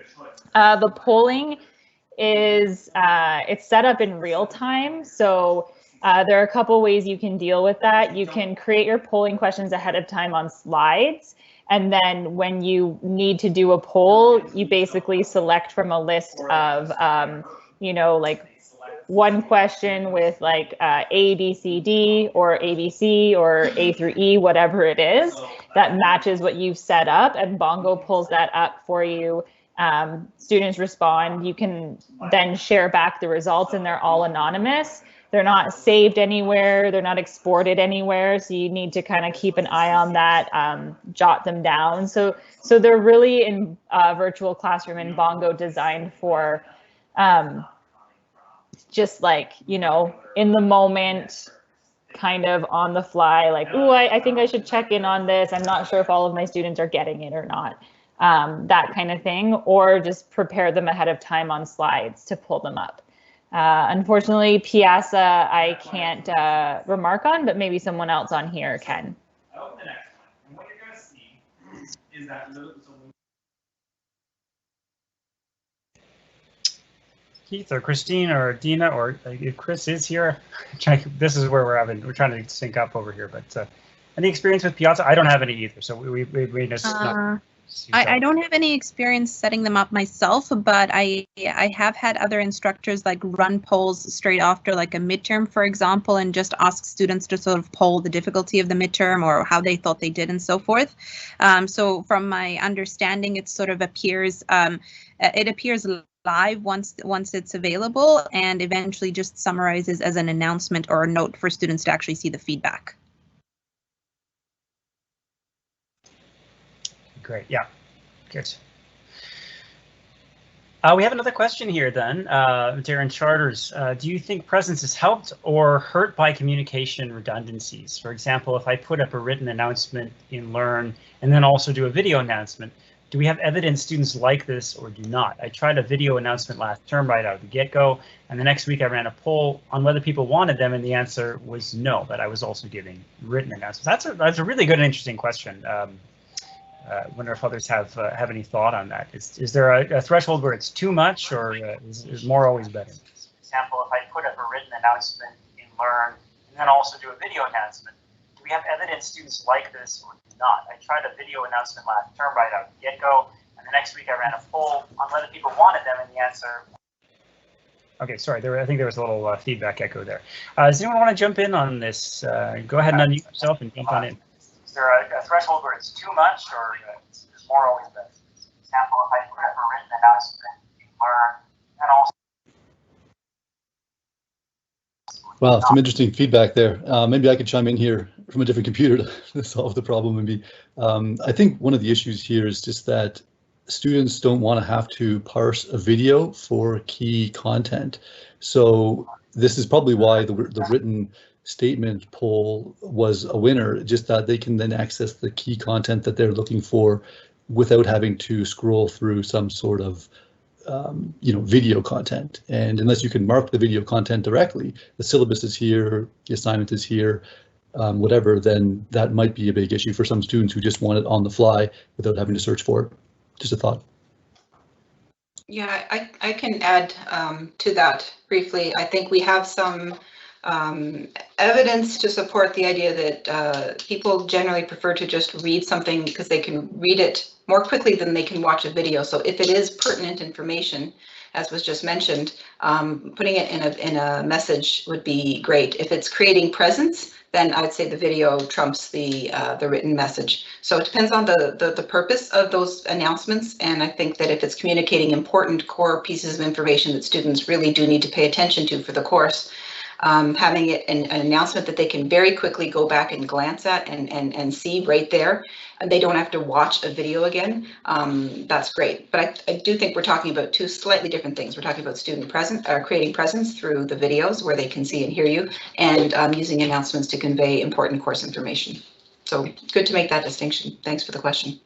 the polling is it's set up in real time. So there are a couple ways you can deal with that. You can create your polling questions ahead of time on slides. And then when you need to do a poll, you basically select from a list of, like one question with like A, B, C, D, or ABC, or A through E, whatever it is, that matches what you've set up, and Bongo pulls that up for you. Students respond. You can then share back the results, and they're all anonymous. They're not saved anywhere. They're not exported anywhere. So you need to kind of keep an eye on that, jot them down. So they're really in virtual classroom in Bongo designed for just like, in the moment, kind of on the fly, like, oh, I think I should check in on this. I'm not sure if all of my students are getting it or not, that kind of thing, or just prepare them ahead of time on slides to pull them up. Unfortunately, Piazza I can't remark on, but maybe someone else on here can. Oh, the next one. And what you're going to see is that Keith or Christine or Dina or if Chris is here. This is where we're trying to sync up over here. But any experience with Piazza? I don't have any either. So we just I don't have any experience setting them up myself, but I have had other instructors like run polls straight after like a midterm, for example, and just ask students to sort of poll the difficulty of the midterm or how they thought they did and so forth. So from my understanding, it sort of appears live once it's available, and eventually just summarizes as an announcement or a note for students to actually see the feedback. Great, yeah, good. We have another question here then, Darren Charters. Do you think presence is helped or hurt by communication redundancies? For example, if I put up a written announcement in Learn and then also do a video announcement, do we have evidence students like this or do not? I tried a video announcement last term right out of the get-go, and the next week I ran a poll on whether people wanted them, and the answer was no, but I was also giving written announcements. That's a really good and interesting question. Wonder if others have any thought on that. Is there a threshold where it's too much, or is more always better? For example, if I put up a written announcement in Learn and then also do a video announcement, do we have evidence students like this or do not? I tried a video announcement last term right out of the get-go, and the next week I ran a poll on whether people wanted them, and the answer. Okay, sorry, I think there was a little feedback echo there. Does anyone want to jump in on this? Go ahead and unmute yourself and jump on in. Is there a threshold where it's too much, or is more always better? For example, if I put up a written announcement in Learn, and also. Wow, some interesting feedback there. Maybe I could chime in here from a different computer to solve the problem. Maybe I think one of the issues here is just that students don't want to have to parse a video for key content. So this is probably why the written statement poll was a winner, just that they can then access the key content that they're looking for without having to scroll through some sort of video content. And unless you can mark the video content directly, the syllabus is here, the assignment is here, whatever, then that might be a big issue for some students who just want it on the fly without having to search for it. Just a thought. Yeah, I can add to that briefly. I think we have some evidence to support the idea that people generally prefer to just read something because they can read it more quickly than they can watch a video. So if it is pertinent information, as was just mentioned, putting it in a message would be great. If it's creating presence, then I'd say the video trumps the written message. So it depends on the purpose of those announcements, and I think that if it's communicating important core pieces of information that students really do need to pay attention to for the course, having it an announcement that they can very quickly go back and glance at and see right there, and they don't have to watch a video again, that's great. But I do think we're talking about two slightly different things. We're talking about student presence, creating presence through the videos where they can see and hear you, and using announcements to convey important course information. So good to make that distinction. Thanks for the question.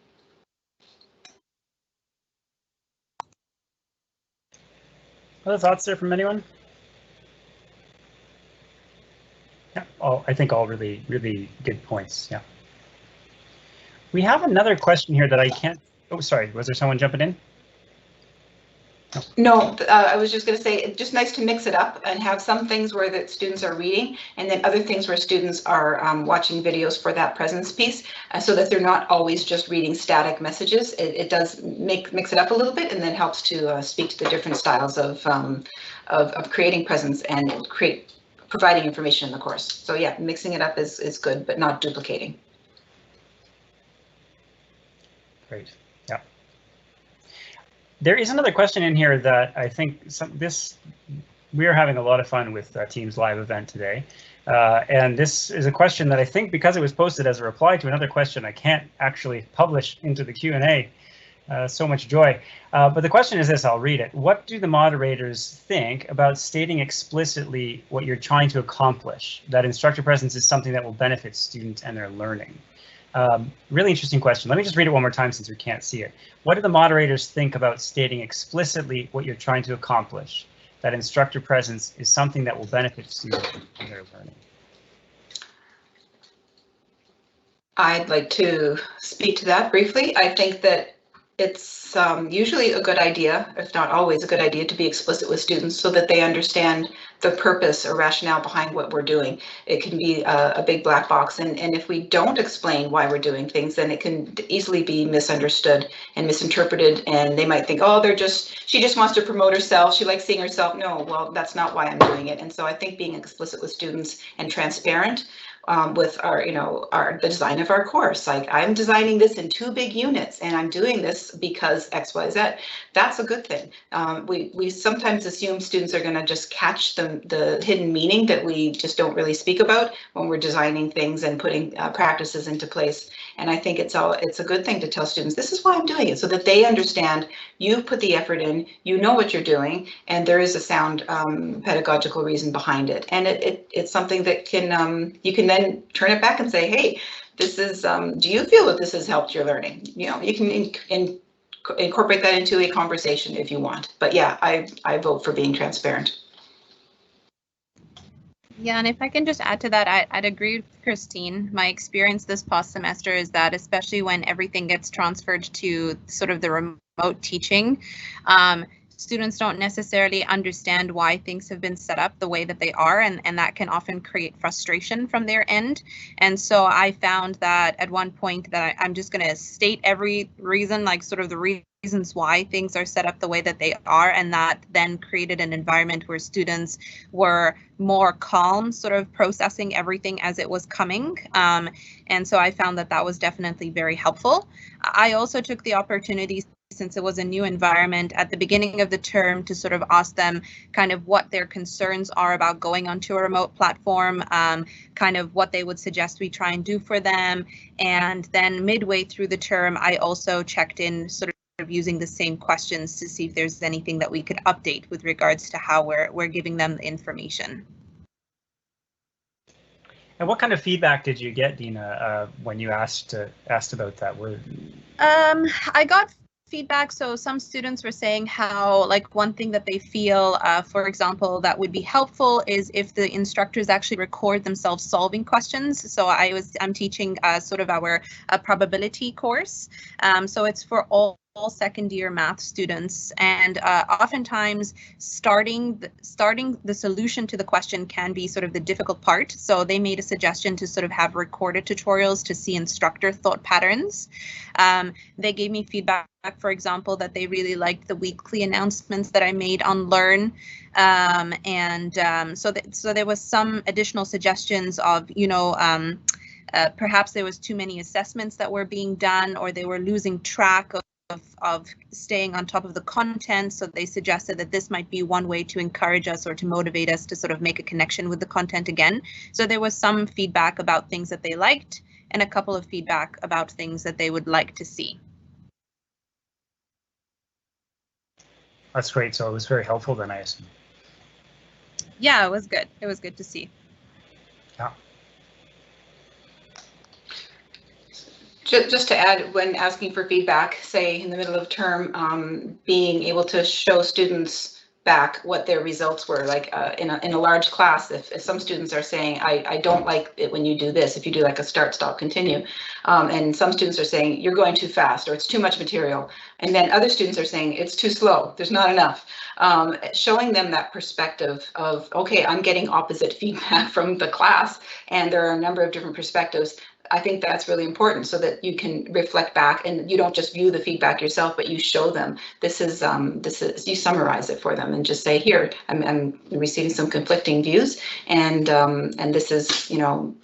Other thoughts there from anyone? Yeah, I think all really, really good points. Yeah. We have another question here that I can't. Oh, sorry. Was there someone jumping in? No, I was just going to say it's just nice to mix it up and have some things where the students are reading and then other things where students are watching videos for that presence piece, so that they're not always just reading static messages. It does mix it up a little bit, and then helps to speak to the different styles of creating presence and providing information in the course. So yeah, mixing it up is good, but not duplicating. Great. Yeah. There is another question in here that I think we are having a lot of fun with Teams live event today. And this is a question that I think, because it was posted as a reply to another question, I can't actually publish into the Q&A. So much joy. But the question is this, I'll read it. What do the moderators think about stating explicitly what you're trying to accomplish? That instructor presence is something that will benefit students and their learning. Really interesting question. Let me just read it one more time since we can't see it. What do the moderators think about stating explicitly what you're trying to accomplish? that instructor presence is something that will benefit students in their learning? I'd like to speak to that briefly. I think that it's usually a good idea, if not always a good idea, to be explicit with students so that they understand the purpose or rationale behind what we're doing. It can be a big black box, and if we don't explain why we're doing things, then it can easily be misunderstood and misinterpreted, and they might think, oh, she just wants to promote herself, she likes seeing herself. No, well, that's not why I'm doing it. And so I think being explicit with students and transparent with the design of our course. Like, I'm designing this in 2 big units and I'm doing this because X, Y, Z. That's a good thing. We sometimes assume students are going to just catch the hidden meaning that we just don't really speak about when we're designing things and putting practices into place. And I think it's a good thing to tell students, this is why I'm doing it, so that they understand you've put the effort in, you know what you're doing, and there is a sound pedagogical reason behind it. And it's something that you can then turn it back and say, hey, this is, do you feel that this has helped your learning? You know, you can incorporate that into a conversation if you want. But yeah, I vote for being transparent. Yeah, and if I can just add to that, I'd agree with Christine. My experience this past semester is that, especially when everything gets transferred to sort of the remote teaching, students don't necessarily understand why things have been set up the way that they are, and that can often create frustration from their end. And so I found that at one point that I'm just going to state every reason, like sort of the reasons why things are set up the way that they are, and that then created an environment where students were more calm, sort of processing everything as it was coming. And so I found that was definitely very helpful. I also took the opportunity, since it was a new environment, at the beginning of the term to sort of ask them kind of what their concerns are about going onto a remote platform, kind of what they would suggest we try and do for them. And then midway through the term, I also checked in sort of using the same questions to see if there's anything that we could update with regards to how we're giving them the information. And what kind of feedback did you get, Dina, when you asked about that? I got feedback. So some students were saying how, like, one thing that they feel, for example, that would be helpful is if the instructors actually record themselves solving questions. So I'm teaching sort of our probability course. So it's for all second year math students, and oftentimes starting the solution to the question can be sort of the difficult part. So they made a suggestion to sort of have recorded tutorials to see instructor thought patterns. They gave me feedback, for example, that they really liked the weekly announcements that I made on Learn. So there was some additional suggestions of, perhaps there was too many assessments that were being done, or they were losing track of staying on top of the content. So they suggested that this might be one way to encourage us or to motivate us to sort of make a connection with the content again. So there was some feedback about things that they liked and a couple of feedback about things that they would like to see. That's great. So it was very helpful then, I assume. Yeah, it was good. It was good to see. Yeah. Just to add, when asking for feedback, say in the middle of term, being able to show students back what their results were, like in a large class, if some students are saying, I don't like it when you do this, if you do like a start, stop, continue, and some students are saying you're going too fast or it's too much material, and then other students are saying it's too slow, there's not enough. Showing them that perspective of, okay, I'm getting opposite feedback from the class and there are a number of different perspectives. I think that's really important so that you can reflect back and you don't just view the feedback yourself, but you show them this is you summarize it for them and just say, here, I'm receiving some conflicting views, and this is,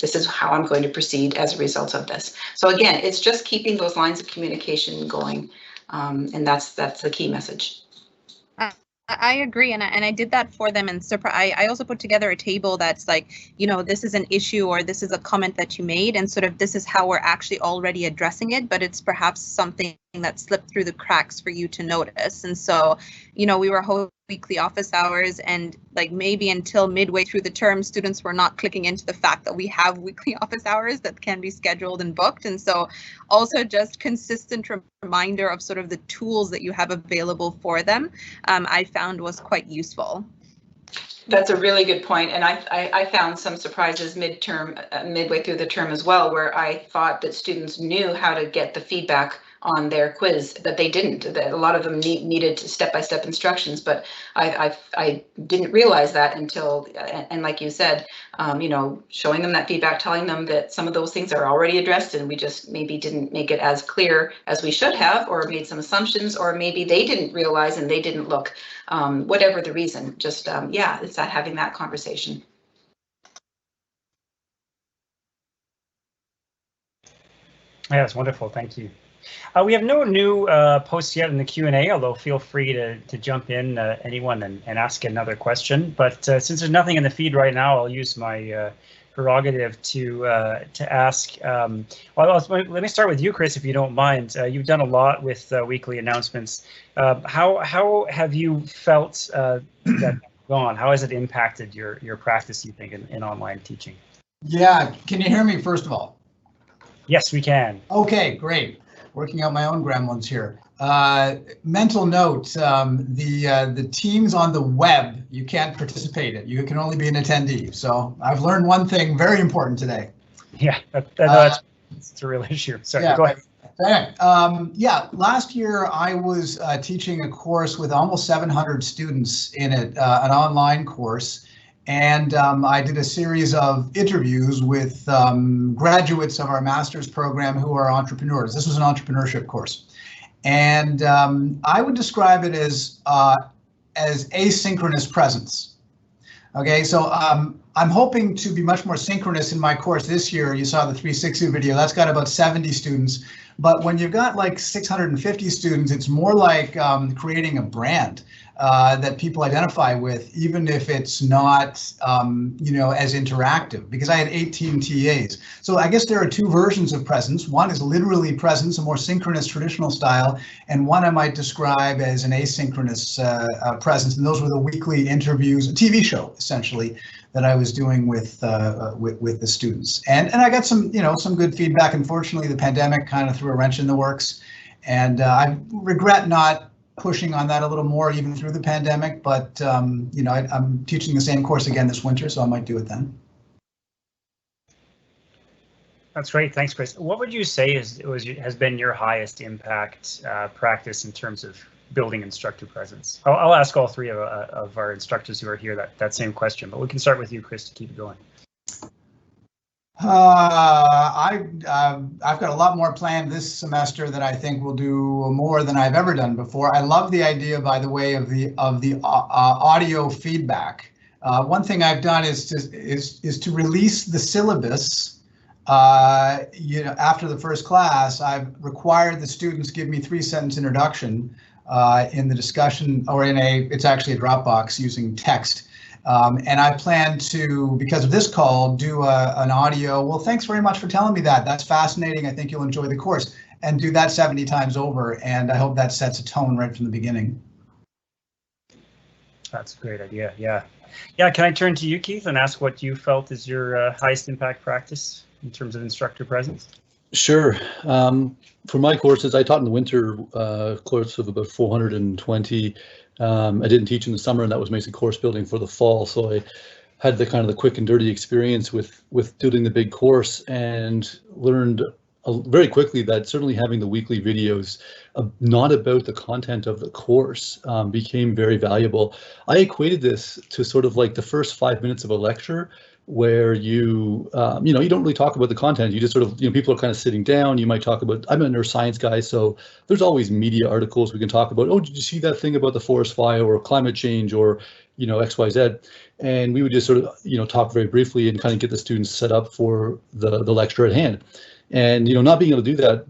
this is how I'm going to proceed as a result of this. So again, it's just keeping those lines of communication going, and that's the key message. I agree, and I did that for them, and I also put together a table that's like, this is an issue or this is a comment that you made, and sort of this is how we're actually already addressing it, but it's perhaps something that slipped through the cracks for you to notice. And so, we were holding weekly office hours, and like maybe until midway through the term, students were not clicking into the fact that we have weekly office hours that can be scheduled and booked. And so also just consistent reminder of sort of the tools that you have available for them, I found was quite useful. That's a really good point, and I found some surprises midway through the term as well, where I thought that students knew how to get the feedback on their quiz, but they didn't. That a lot of them needed step-by-step instructions, but I didn't realize that until, and like you said, you know, showing them that feedback, telling them that some of those things are already addressed, and we just maybe didn't make it as clear as we should have, or made some assumptions, or maybe they didn't realize and they didn't look. Whatever the reason, just yeah, it's that having that conversation. Yeah, that's wonderful. Thank you. We have no new posts yet in the Q&A, although feel free to jump in, anyone, and ask another question. But since there's nothing in the feed right now, I'll use my prerogative to ask. Well, let me start with you, Chris, if you don't mind. You've done a lot with weekly announcements. How have you felt that gone? How has it impacted your practice, you think, in online teaching? Yeah, can you hear me first of all? Yes, we can. Okay, great. Working out my own gremlins here. Mental note, the teams on the web, you can't participate in. You can only be an attendee. So I've learned one thing very important today. Yeah, that's a real issue. Sorry, yeah, go ahead. Yeah, last year I was teaching a course with almost 700 students in it, an online course. And I did a series of interviews with graduates of our master's program who are entrepreneurs. This was an entrepreneurship course. And I would describe it as asynchronous presence. Okay, so I'm hoping to be much more synchronous in my course this year. You saw the 360 video, that's got about 70 students. But when you've got like 650 students, it's more like creating a brand that people identify with, even if it's not, you know, as interactive, because I had 18 TAs. So I guess there are two versions of presence. One is literally presence, a more synchronous traditional style, and one I might describe as an asynchronous presence. And those were the weekly interviews, a TV show, essentially, that I was doing with the students. And I got some, you know, some good feedback. Unfortunately, the pandemic kind of threw a wrench in the works, and I regret not pushing on that a little more even through the pandemic, but you know, I'm teaching the same course again this winter, so I might do it then. That's great. Thanks, Chris. What would you say has been your highest impact practice in terms of building instructor presence? I'll ask all three of our instructors who are here that same question, but we can start with you, Chris, to keep it going. I've got a lot more planned this semester that I think will do more than I've ever done before. I love the idea, by the way, of the audio feedback. One thing I've done is to release the syllabus. You know, after the first class, I've required the students give me 3-sentence introduction in the discussion, or it's actually a Dropbox using text. And I plan to, because of this call, do an audio. Well, thanks very much for telling me that. That's fascinating. I think you'll enjoy the course, and do that 70 times over. And I hope that sets a tone right from the beginning. That's a great idea. Yeah. Yeah. Can I turn to you, Keith, and ask what you felt is your highest impact practice in terms of instructor presence? Sure. For my courses, I taught in the winter course of about 420. I didn't teach in the summer, and that was mostly course building for the fall. So I had the kind of the quick and dirty experience with doing the big course, and learned very quickly that certainly having the weekly videos, not about the content of the course, became very valuable. I equated this to sort of like the first 5 minutes of a lecture, where you know, you don't really talk about the content. You just sort of, you know, people are kind of sitting down. You might talk about, I'm a neuroscience guy, so there's always media articles we can talk about. Oh, did you see that thing about the forest fire or climate change or, you know, XYZ? And we would just sort of, you know, talk very briefly and kind of get the students set up for the lecture at hand. And, you know, not being able to do that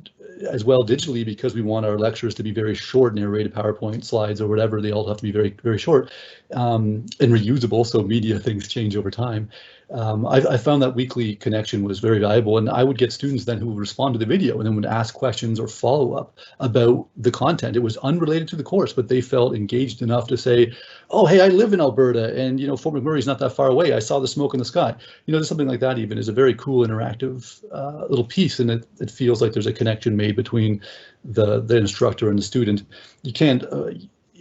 as well digitally, because we want our lectures to be very short, narrated PowerPoint slides or whatever, they all have to be very, very short and reusable, so media things change over time. I found that weekly connection was very valuable, and I would get students then who would respond to the video and then would ask questions or follow up about the content. It was unrelated to the course, but they felt engaged enough to say, oh, hey, I live in Alberta, and, you know, Fort McMurray's not that far away. I saw the smoke in the sky. You know, something like that even is a very cool, interactive little piece, and it feels like there's a connection made between the instructor and the student. You can't,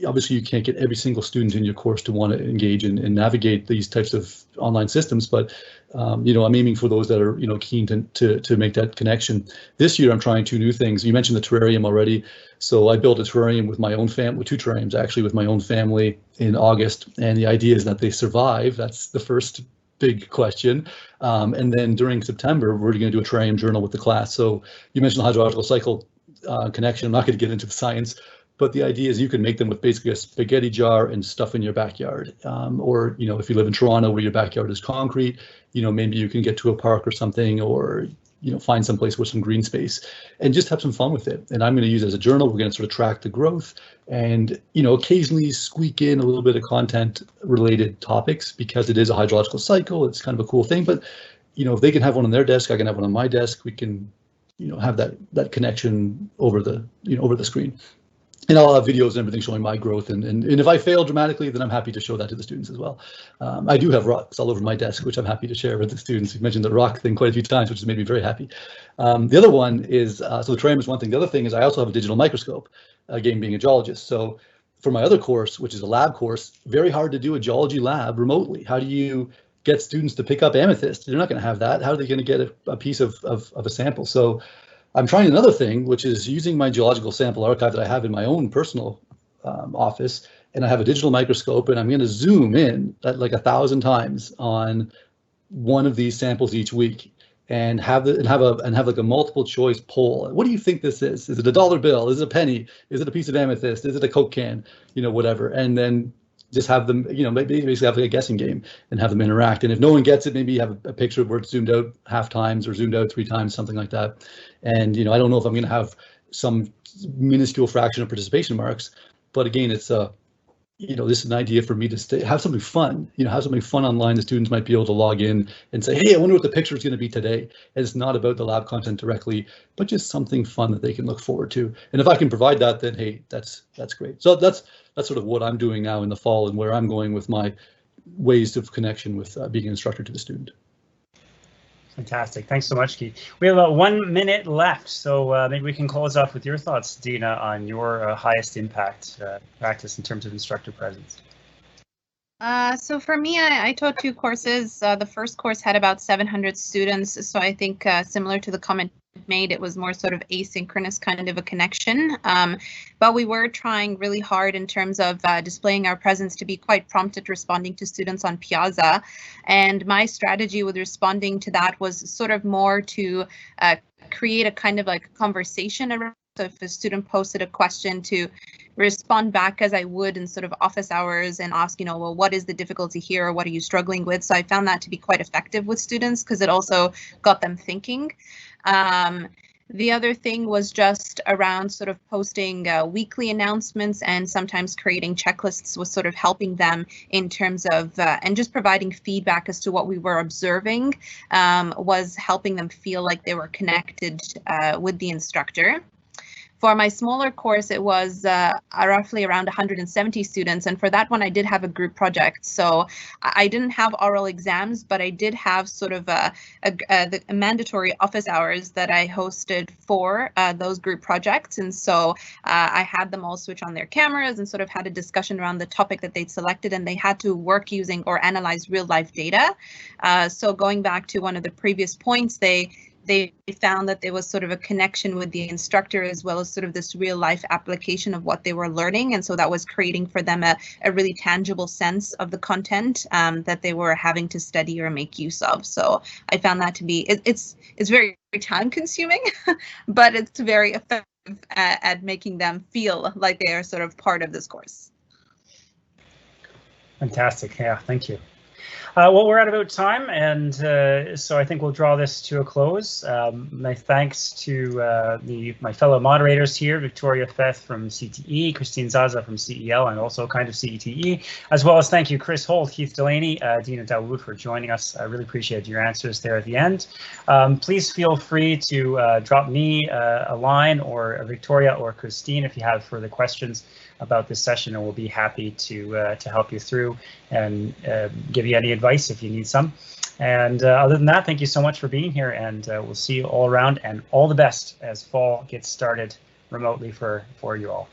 obviously you can't get every single student in your course to want to engage and navigate these types of online systems, but you know, I'm aiming for those that are, you know, keen to make that connection. This year I'm trying 2 new things. You mentioned the terrarium already. So I built a terrarium with my own family, 2 terrariums actually with my own family in August, and the idea is that they survive. That's the first big question. And then during September, we're going to do a terrarium journal with the class. So you mentioned the hydrological cycle connection. I'm not going to get into the science, but the idea is you can make them with basically a spaghetti jar and stuff in your backyard. Or, you know, if you live in Toronto where your backyard is concrete, you know, maybe you can get to a park or something, or, you know, find some place with some green space and just have some fun with it. And I'm going to use it as a journal. We're going to sort of track the growth and, you know, occasionally squeak in a little bit of content related topics because it is a hydrological cycle. It's kind of a cool thing, but, you know, if they can have one on their desk, I can have one on my desk. We can, you know, have that connection over the, you know, over the screen. And I'll have videos and everything showing my growth. And if I fail dramatically, then I'm happy to show that to the students as well. I do have rocks all over my desk, which I'm happy to share with the students. You've mentioned the rock thing quite a few times, which has made me very happy. The other one is, so the terrarium is one thing. The other thing is I also have a digital microscope, again, being a geologist. So for my other course, which is a lab course, very hard to do a geology lab remotely. How do you get students to pick up amethyst? They're not going to have that. How are they going to get a piece of a sample? So I'm trying another thing, which is using my geological sample archive that I have in my own personal office, and I have a digital microscope, and I'm going to zoom in at like 1,000 times on one of these samples each week, and have like a multiple choice poll. What do you think this is? Is it a dollar bill? Is it a penny? Is it a piece of amethyst? Is it a Coke can? You know, whatever, and then just have them, you know, maybe basically have like a guessing game and have them interact. And if no one gets it, maybe have a picture where it's zoomed out half times or zoomed out 3 times, something like that. And, you know, I don't know if I'm going to have some minuscule fraction of participation marks, but again, it's you know, this is an idea for me to have something fun, you know, have something fun online. The students might be able to log in and say, hey, I wonder what the picture is going to be today. And it's not about the lab content directly, but just something fun that they can look forward to. And if I can provide that, then hey, that's great. So that's sort of what I'm doing now in the fall and where I'm going with my ways of connection with being an instructor to the student. Fantastic. Thanks so much, Keith. We have about 1 minute left, so maybe we can close off with your thoughts, Dina, on your highest impact practice in terms of instructor presence. So for me, I taught 2 courses. The first course had about 700 students, so I think similar to the comment made, it was more sort of asynchronous kind of a connection, but we were trying really hard in terms of displaying our presence to be quite prompt at responding to students on Piazza. And my strategy with responding to that was sort of more to create a kind of like a conversation around. So if a student posted a question, to respond back as I would in sort of office hours and ask, you know, well, what is the difficulty here, or what are you struggling with? So I found that to be quite effective with students because it also got them thinking. The other thing was just around sort of posting weekly announcements, and sometimes creating checklists was sort of helping them in terms of and just providing feedback as to what we were observing was helping them feel like they were connected with the instructor. For my smaller course, it was roughly around 170 students, and for that one I did have a group project. So I didn't have oral exams, but I did have sort of a mandatory office hours that I hosted for those group projects. And so I had them all switch on their cameras and sort of had a discussion around the topic that they'd selected, and they had to work using or analyze real life data. So going back to one of the previous points, they found that there was sort of a connection with the instructor, as well as sort of this real life application of what they were learning. And so that was creating for them a really tangible sense of the content that they were having to study or make use of. So I found that to be, it's very time consuming, but it's very effective at making them feel like they are sort of part of this course. Fantastic. Yeah, thank you. Well, we're at about time, and so I think we'll draw this to a close. My thanks to my fellow moderators here, Victoria Feth from CTE, Christine Zaza from CEL, and also kind of CETE, as well as thank you, Chris Holt, Keith Delaney, Dina Dawood for joining us. I really appreciate your answers there at the end. Please feel free to drop me a line, or Victoria or Christine if you have further questions about this session, and we'll be happy to help you through and give you any advice if you need some. And other than that, thank you so much for being here, and we'll see you all around, and all the best as fall gets started remotely for you all.